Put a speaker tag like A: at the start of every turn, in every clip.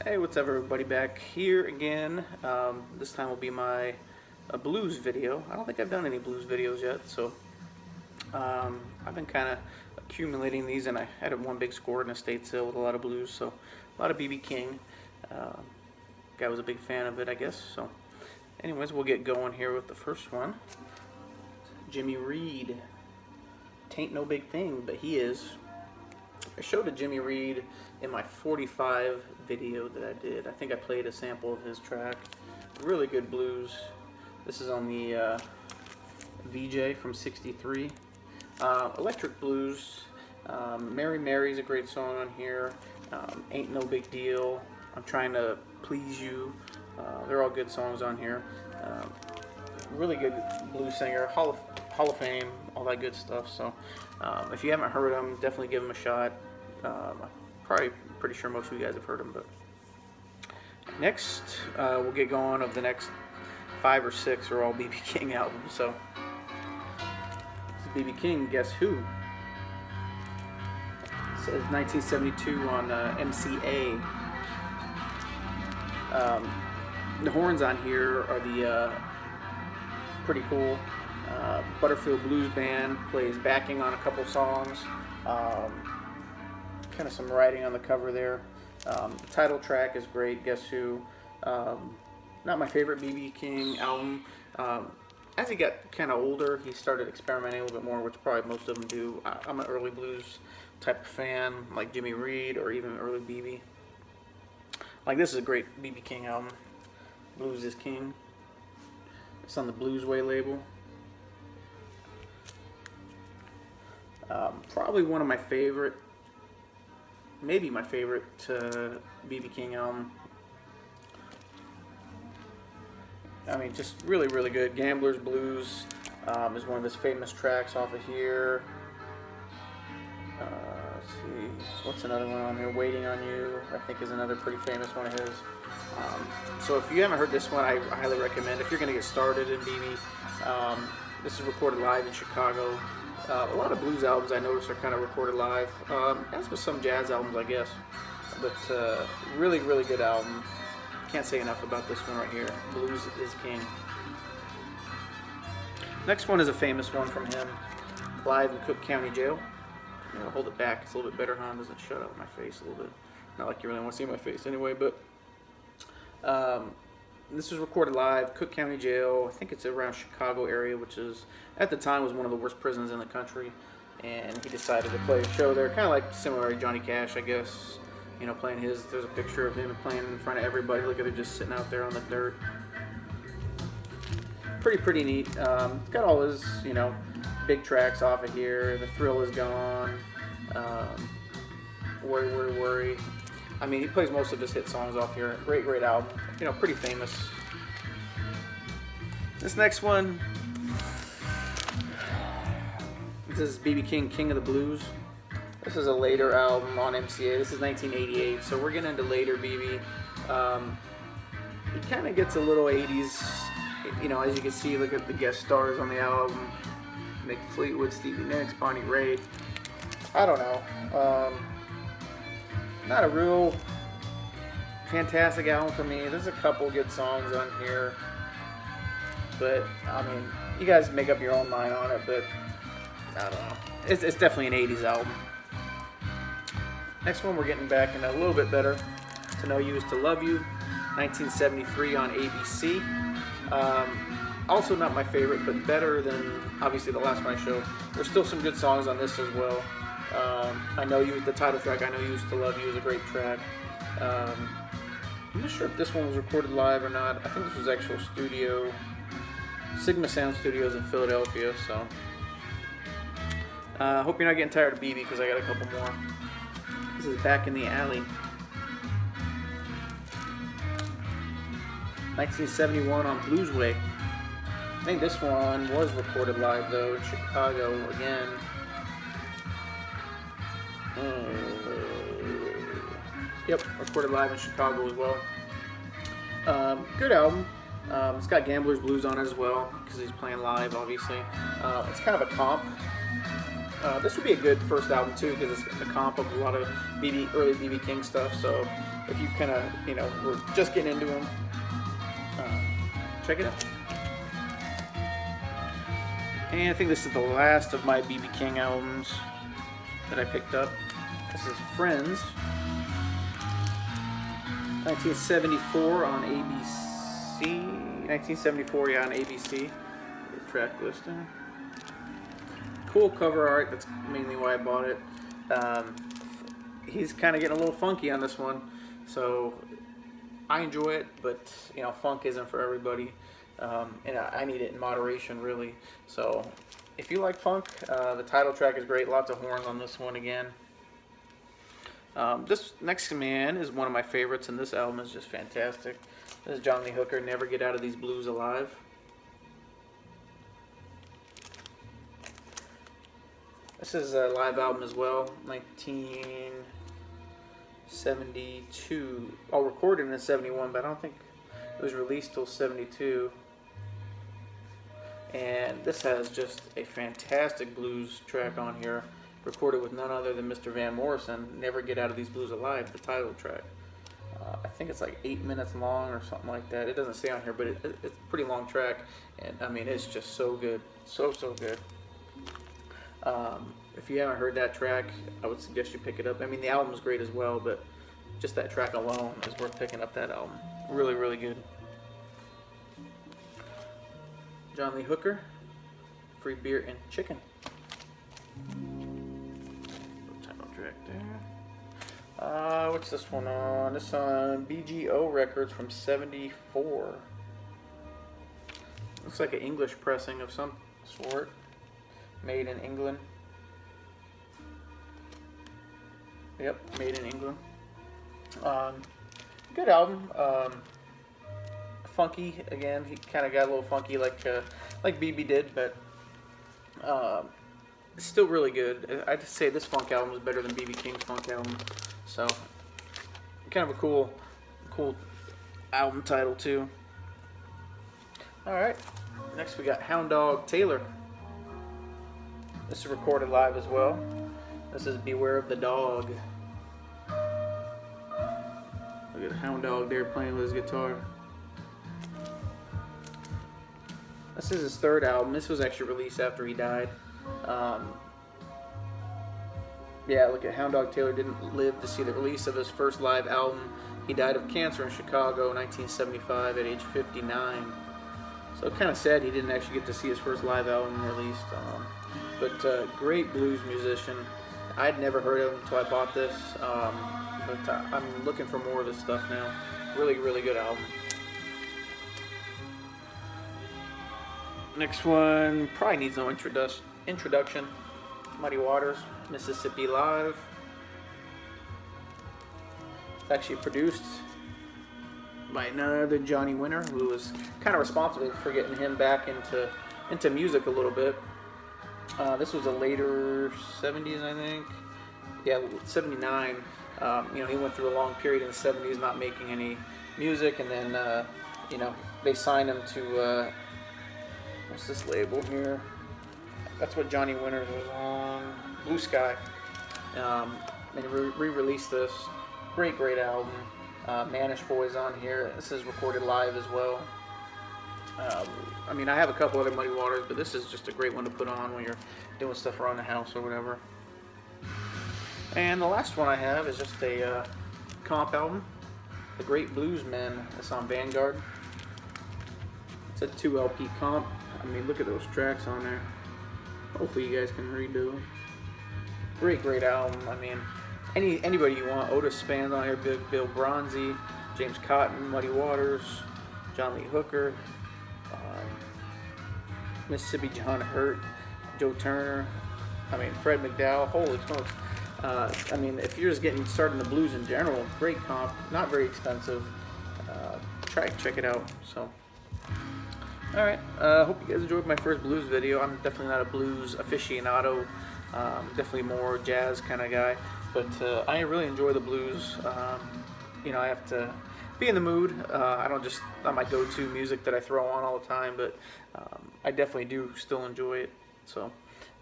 A: Hey, what's up everybody, back here again. This time will be my blues video. I don't think I've done any blues videos yet, so I've been kind of accumulating these, and I had one big score in estate sale with a lot of blues, so a lot of B.B. King. Guy was a big fan of it, I guess. So anyways, we'll get going here with the first one. Jimmy Reed. Tain't no big thing, but he is. I showed a Jimmy Reed in my 45 video that I did. I think I played a sample of his track. Really good blues. This is on the VJ from '63. Electric blues. Mary Mary's a great song on here. Ain't No Big Deal. I'm Trying to Please You. They're all good songs on here. Really good blues singer. Hall of Fame, all that good stuff. So if you haven't heard him, definitely give him a shot. Probably pretty sure most of you guys have heard him. But next, we'll get going. Of the next 5 or 6 are all B.B. King albums. So this is B.B. King, Guess Who? It says 1972 on MCA. The horns on here are the pretty cool. Butterfield Blues Band plays backing on a couple songs. Kind of some writing on the cover there. The title track is great, Guess Who? Not my favorite B.B. King album. As he got kind of older, he started experimenting a little bit more, which probably most of them do. I'm an early blues type of fan, like Jimmy Reed or even early B.B. Like, this is a great B.B. King album. Blues is King. It's on the Bluesway label. Probably one of my favorite, maybe my favorite B.B. King album. I mean, just really, really good. Gambler's Blues is one of his famous tracks off of here. Let's see, what's another one on here? Waiting on You, I think, is another pretty famous one of his. So if you haven't heard this one, I highly recommend. If you're going to get started in B.B., this is recorded live in Chicago. A lot of blues albums I noticed are kind of recorded live, as with some jazz albums, I guess. But really, really good album. Can't say enough about this one right here. Blues is King. Next one is a famous one from him. Live in Cook County Jail. I'm gonna hold it back. It's a little bit better, huh? It doesn't shut out my face a little bit. Not like you really want to see my face anyway, but this was recorded live, Cook County Jail. I think it's around Chicago area, which is, at the time, was one of the worst prisons in the country. And he decided to play a show there, kind of like similar to Johnny Cash, I guess. You know, playing his. There's a picture of him playing in front of everybody. Look at him just sitting out there on the dirt. Pretty neat. It's got all his, you know, big tracks off of here. The Thrill Is Gone. Worry. I mean, he plays most of his hit songs off here. Great album. You know, pretty famous. This next one, this is B.B. King, King of the Blues. This is a later album on MCA. This is 1988, so we're getting into later B.B. He kind of gets a little 80s, you know, as you can see. Look at the guest stars on the album. Mick Fleetwood, Stevie Nicks, Bonnie Raitt. I don't know. Not a real fantastic album for me. There's a couple good songs on here, but I mean, you guys make up your own mind on it. But I don't know. It's definitely an 80s album. Next one, we're getting back in a little bit better. To Know You Is to Love You, 1973 on ABC. Also not my favorite, but better than obviously the last one I showed. There's still some good songs on this as well. I Know You, the title track, I Know You Used to Love You, is a great track. I'm not sure if this one was recorded live or not. I think this was actual studio. Sigma Sound Studios in Philadelphia, so. Hope you're not getting tired of B.B. because I got a couple more. This is Back in the Alley. 1971 on Bluesway. I think this one was recorded live though in Chicago again. Yep, recorded live in Chicago as well. Good album. It's got Gambler's Blues on it as well because he's playing live, obviously. It's kind of a comp. This would be a good first album too, because it's a comp of a lot of early BB King stuff. So if you kind of, were just getting into him, check it out. And I think this is the last of my BB King albums that I picked up. This is Friends, 1974 on ABC. 1974, yeah, on ABC. The track listing. Cool cover art. That's mainly why I bought it. He's kind of getting a little funky on this one, so I enjoy it. But funk isn't for everybody, and I need it in moderation, really. So if you like funk, the title track is great. Lots of horns on this one again. This next man is one of my favorites, and this album is just fantastic. This is John Lee Hooker, Never Get Out of These Blues Alive. This is a live album as well, 1972. Oh, recorded in 71, but I don't think it was released till 72. And this has just a fantastic blues track on here, recorded with none other than Mr. Van Morrison, Never Get Out of These Blues Alive, the title track. I think it's like 8 minutes long or something like that. It doesn't say on here, but it's a pretty long track. And I mean, it's just so good. So good. If you haven't heard that track, I would suggest you pick it up. I mean, the album is great as well, but just that track alone is worth picking up that album. Really, really good. John Lee Hooker, Free Beer and Chicken. Title track there. What's this one on? This on BGO Records from 74. Looks like an English pressing of some sort. Made in England. Yep, made in England. Good album. Funky again. He kind of got a little funky like BB did, but still really good. I'd say this funk album is better than BB King's funk album. So kind of a cool album title too. All right. Next we got Hound Dog Taylor. This is recorded live as well. This is Beware of the Dog. Look at Hound Dog there playing with his guitar. This is his third album. This was actually released after he died. Yeah, look at Hound Dog Taylor didn't live to see the release of his first live album. He died of cancer in Chicago in 1975 at age 59. So kind of sad he didn't actually get to see his first live album released. But great blues musician. I'd never heard of him until I bought this. But I'm looking for more of his stuff now. Really, really good album. Next one probably needs no introduction. Muddy Waters, Mississippi Live. It's actually produced by another Johnny Winter, who was kind of responsible for getting him back into music a little bit. This was a later 70s, I think. Yeah, 79. He went through a long period in the 70s not making any music, and then they signed him to what's this label here? That's what Johnny Winters was on, Blue Sky. They re-released this. Great album. Manish Boy's on here. This is recorded live as well. I have a couple other Muddy Waters, but this is just a great one to put on when you're doing stuff around the house or whatever. And the last one I have is just a comp album, The Great Blues Men. It's on Vanguard. It's a 2 LP comp. Look at those tracks on there. Hopefully you guys can read them. Great album. Anybody you want. Otis Spann's on here, Bill Bronzy, James Cotton, Muddy Waters, John Lee Hooker, Mississippi John Hurt, Joe Turner, Fred McDowell. Holy smokes. If you're just getting started in the blues in general, great comp, not very expensive. Check it out. So, all right. Hope you guys enjoyed my first blues video. I'm definitely not a blues aficionado. Definitely more jazz kind of guy. But I really enjoy the blues. I have to be in the mood. I don't just not my go-to music that I throw on all the time, but I definitely do still enjoy it. So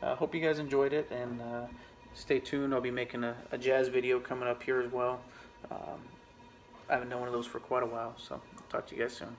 A: hope you guys enjoyed it, and stay tuned. I'll be making a jazz video coming up here as well. I haven't done one of those for quite a while, so talk to you guys soon.